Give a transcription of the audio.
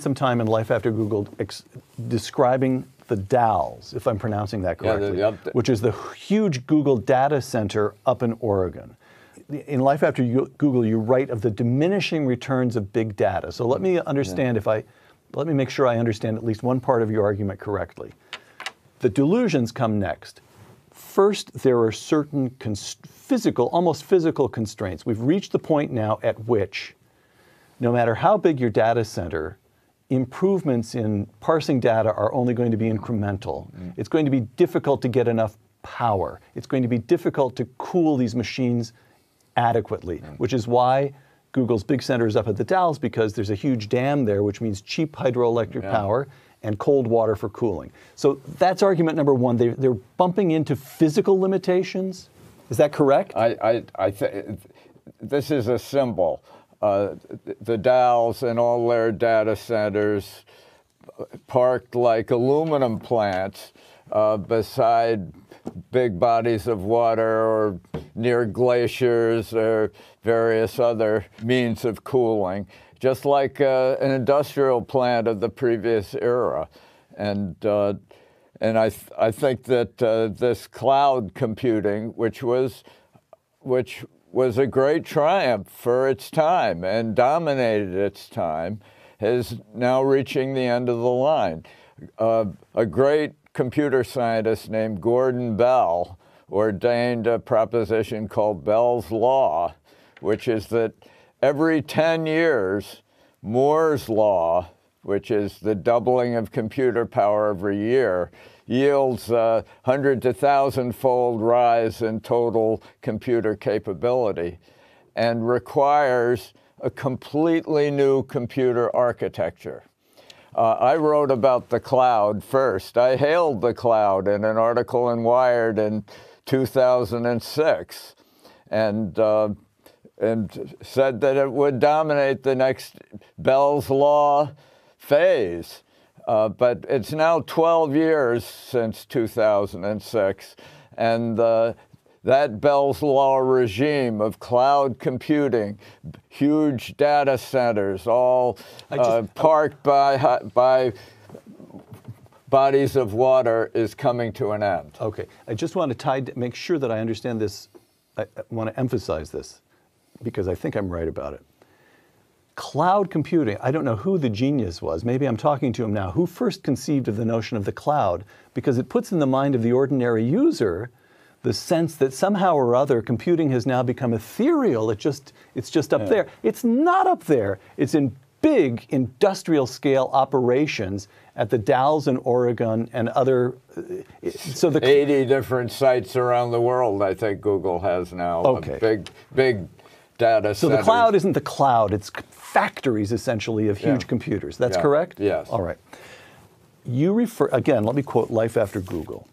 some time in Life After Google describing the DALs, if I'm pronouncing that correctly, which is the huge Google data center up in Oregon. In Life After Google, you write of the diminishing returns of big data. So let me understand let me make sure I understand at least one part of your argument correctly. The delusions come next. First, there are certain almost physical constraints. We've reached the point now at which, no matter how big your data center, improvements in parsing data are only going to be incremental. It's going to be difficult to get enough power. It's going to be difficult to cool these machines adequately, which is why Google's big center is up at the Dalles, because there's a huge dam there, which means cheap hydroelectric power and cold water for cooling. So that's argument number one. They're bumping into physical limitations. Is that correct? I think this is a symbol. The Dalles and all their data centers parked like aluminum plants beside big bodies of water or near glaciers or various other means of cooling, just like an industrial plant of the previous era. And I think that this cloud computing, which was a great triumph for its time and dominated its time, is now reaching the end of the line. A great computer scientist named Gordon Bell ordained a proposition called Bell's Law, which is that every 10 years, Moore's Law, which is the doubling of computer power every year, yields a 100 to 1,000-fold rise in total computer capability and requires a completely new computer architecture. I wrote about the cloud first. I hailed the cloud in an article in Wired in 2006 and said that it would dominate the next Bell's Law phase. But it's now 12 years since 2006, and that Bell's Law regime of cloud computing, huge data centers, all parked by bodies of water, is coming to an end. Okay, I just want to make sure that I understand this. I want to emphasize this because I think I'm right about it. Cloud computing, I don't know who the genius was, maybe I'm talking to him now, who first conceived of the notion of the cloud, because it puts in the mind of the ordinary user the sense that somehow or other computing has now become ethereal. It's just up there. It's not up there. It's in big industrial scale operations at the Dalles in Oregon and other. 80 different sites around the world, I think Google has now. Okay. Big data centers. So the cloud isn't the cloud, it's factories essentially of huge computers. That's correct? Yes. All right. You refer, again, let me quote Life After Google.